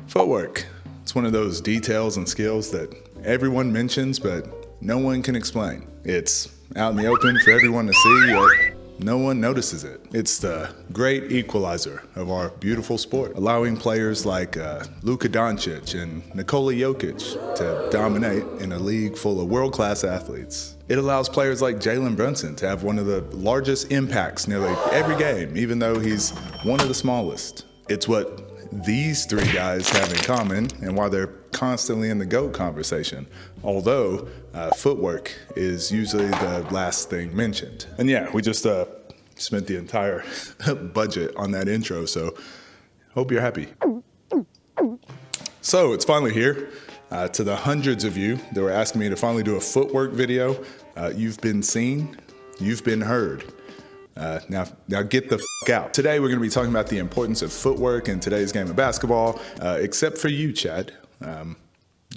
Footwork. It's one of those details and skills that everyone mentions, but no one can explain. It's out in the open for everyone to see, yet no one notices it. It's the great equalizer of our beautiful sport, allowing players like Luka Doncic and Nikola Jokic to dominate in a league full of world-class athletes. It allows players like Jalen Brunson to have one of the largest impacts nearly every game, even though he's one of the smallest. It's what these three guys have in common and why they're constantly in the GOAT conversation, although footwork is usually the last thing mentioned. And yeah, we just spent the entire budget on that intro, so hope you're happy. So it's finally here. To the hundreds of you that were asking me to finally do a footwork video, you've been seen, you've been heard. Now get the f out. Today we're going to be talking about the importance of footwork in today's game of basketball, except for you, Chad.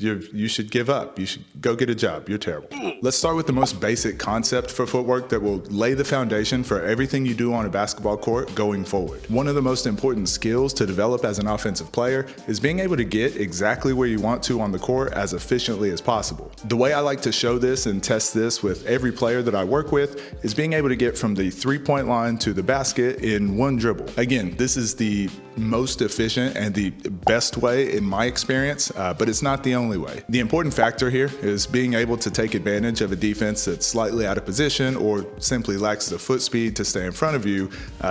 You should give up. You should go get a job. You're terrible. Let's start with the most basic concept for footwork that will lay the foundation for everything you do on a basketball court going forward. One of the most important skills to develop as an offensive player is being able to get exactly where you want to on the court as efficiently as possible. The way I like to show this and test this with every player that I work with is being able to get from the three-point line to the basket in one dribble. Again, this is the most efficient and the best way in my experience, but it's not the only way. The important factor here is being able to take advantage of a defense that's slightly out of position or simply lacks the foot speed to stay in front of you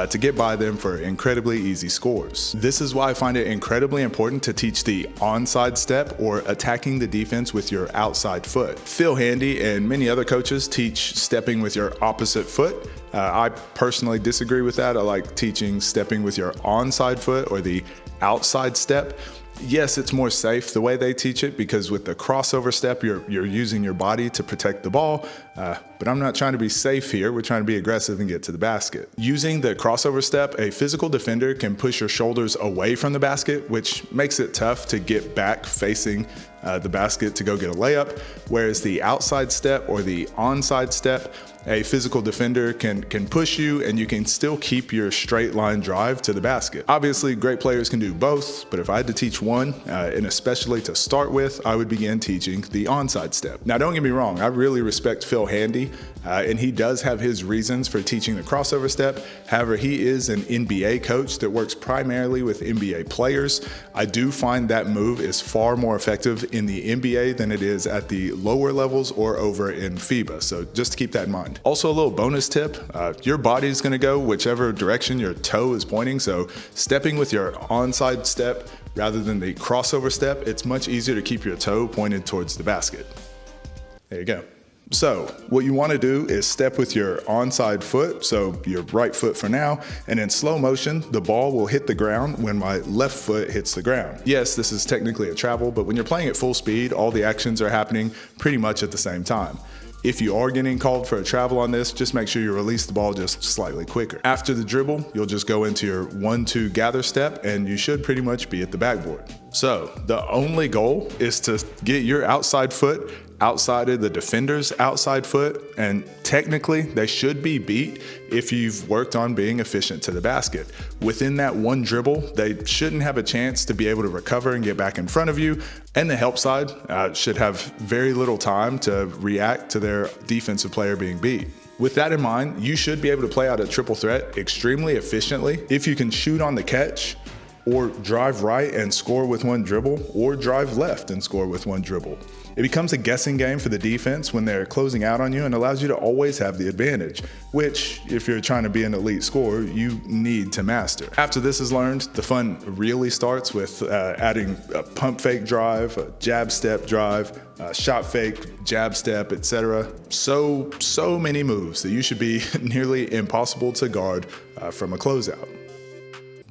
to get by them for incredibly easy scores. This is why I find it incredibly important to teach the onside step, or attacking the defense with your outside foot. Phil Handy and many other coaches teach stepping with your opposite foot. I personally disagree with that. I like teaching stepping with your onside foot, or the outside step. Yes, it's more safe the way they teach it, because with the crossover step, you're using your body to protect the ball. But I'm not trying to be safe here. We're trying to be aggressive and get to the basket. Using the crossover step, a physical defender can push your shoulders away from the basket, which makes it tough to get back facing the basket to go get a layup. Whereas the outside step, or the onside step, a physical defender can push you and you can still keep your straight line drive to the basket. Obviously, great players can do both, but if I had to teach one, and especially to start with, I would begin teaching the onside step. Now, don't get me wrong, I really respect Phil Handy, and he does have his reasons for teaching the crossover step. However, he is an NBA coach that works primarily with NBA players. I do find that move is far more effective in the NBA than it is at the lower levels or over in FIBA, so just to keep that in mind. Also, a little bonus tip, your body is going to go whichever direction your toe is pointing, so stepping with your onside step rather than the crossover step, it's much easier to keep your toe pointed towards the basket. There you go. So what you want to do is step with your onside foot, so your right foot for now, and in slow motion, the ball will hit the ground when my left foot hits the ground. Yes, this is technically a travel, but when you're playing at full speed, all the actions are happening pretty much at the same time. If you are getting called for a travel on this, just make sure you release the ball just slightly quicker. After the dribble, you'll just go into your 1-2 gather step, and you should pretty much be at the backboard. So the only goal is to get your outside foot outside of the defender's outside foot, and technically they should be beat if you've worked on being efficient to the basket. Within that one dribble, they shouldn't have a chance to be able to recover and get back in front of you, and the help side should have very little time to react to their defensive player being beat. With that in mind, you should be able to play out a triple threat extremely efficiently if you can shoot on the catch, or drive right and score with one dribble, or drive left and score with one dribble. It becomes a guessing game for the defense when they're closing out on you, and allows you to always have the advantage, which, if you're trying to be an elite scorer, you need to master. After this is learned, the fun really starts with adding a pump fake drive, a jab step drive, shot fake, jab step, etc. So many moves that you should be nearly impossible to guard from a closeout.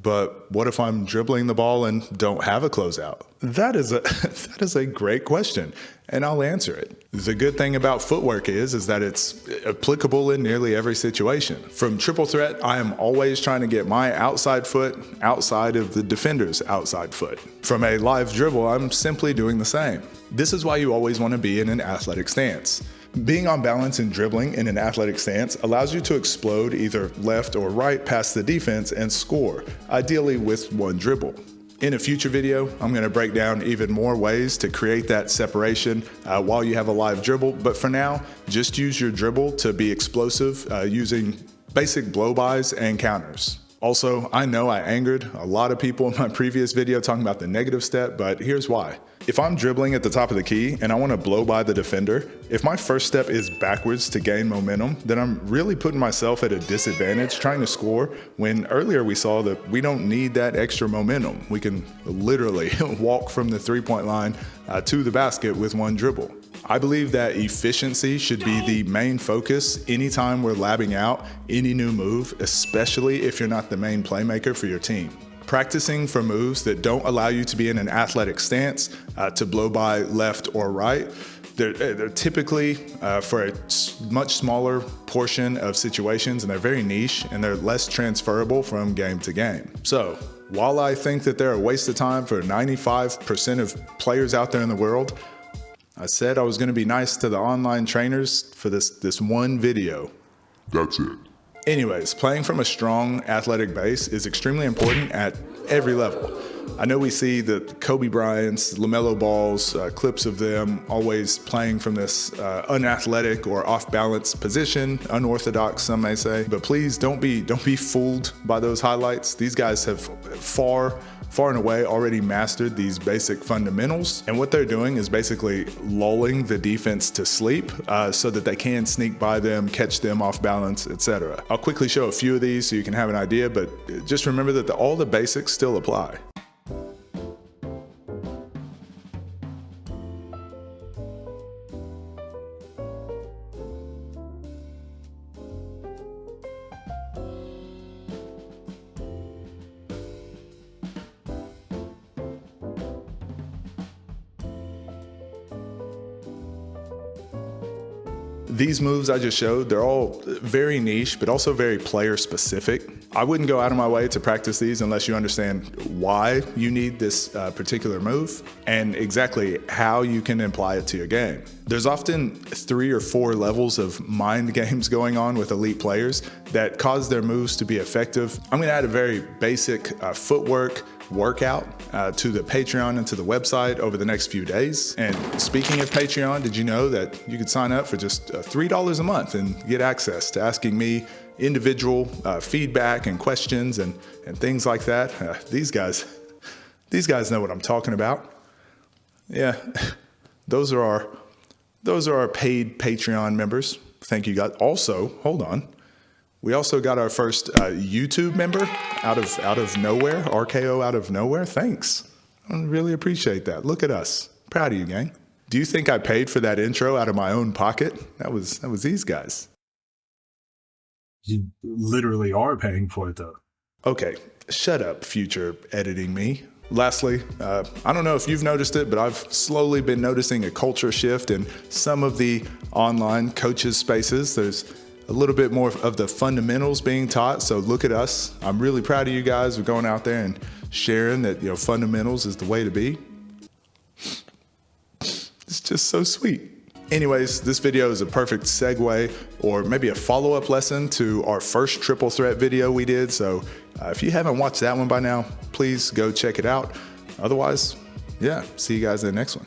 But what if I'm dribbling the ball and don't have a closeout? That is a great question, and I'll answer it. The good thing about footwork is that it's applicable in nearly every situation. From triple threat, I am always trying to get my outside foot outside of the defender's outside foot. From a live dribble, I'm simply doing the same. This is why you always want to be in an athletic stance. Being on balance and dribbling in an athletic stance allows you to explode either left or right past the defense and score, ideally with one dribble. In a future video, I'm gonna break down even more ways to create that separation while you have a live dribble. But for now, just use your dribble to be explosive using basic blow-bys and counters. Also, I know I angered a lot of people in my previous video talking about the negative step, but here's why. If I'm dribbling at the top of the key and I want to blow by the defender, if my first step is backwards to gain momentum, then I'm really putting myself at a disadvantage trying to score, when earlier we saw that we don't need that extra momentum. We can literally walk from the three-point line to the basket with one dribble. I believe that efficiency should be the main focus anytime we're labbing out any new move, especially if you're not the main playmaker for your team. Practicing for moves that don't allow you to be in an athletic stance to blow by left or right, they're typically for a much smaller portion of situations, and they're very niche and they're less transferable from game to game. So while I think that they're a waste of time for 95% of players out there in the world, I said I was going to be nice to the online trainers for this one video. That's it. Anyways, playing from a strong athletic base is extremely important at every level. I know we see the Kobe Bryant's, LaMelo Ball's, clips of them always playing from this unathletic or off-balance position, unorthodox some may say, but please don't be fooled by those highlights. These guys have far and away already mastered these basic fundamentals, and what they're doing is basically lulling the defense to sleep so that they can sneak by them, catch them off balance, etc. I'll quickly show a few of these so you can have an idea, but just remember that all the basics still apply. These moves I just showed, they're all very niche, but also very player specific. I wouldn't go out of my way to practice these unless you understand why you need this particular move and exactly how you can apply it to your game. There's often 3 or 4 levels of mind games going on with elite players that cause their moves to be effective. I'm gonna add a very basic footwork workout to the Patreon and to the website over the next few days. And speaking of Patreon, did you know that you could sign up for just $3 a month and get access to asking me individual feedback and questions and things like that? These guys know what I'm talking about. Yeah, those are our paid Patreon members. Thank you guys. Also, hold on. We also got our first YouTube member out of nowhere, RKO out of nowhere. Thanks. I really appreciate that. Look at us. Proud of you, gang. Do you think I paid for that intro out of my own pocket? That was these guys. You literally are paying for it, though. Okay, shut up, future editing me. Lastly, I don't know if you've noticed it, but I've slowly been noticing a culture shift in some of the online coaches spaces. There's a little bit more of the fundamentals being taught. So look at us. I'm really proud of you guys for going out there and sharing that, fundamentals is the way to be. It's just so sweet. Anyways, this video is a perfect segue or maybe a follow-up lesson to our first triple threat video we did. So if you haven't watched that one by now, please go check it out. Otherwise, yeah, see you guys in the next one.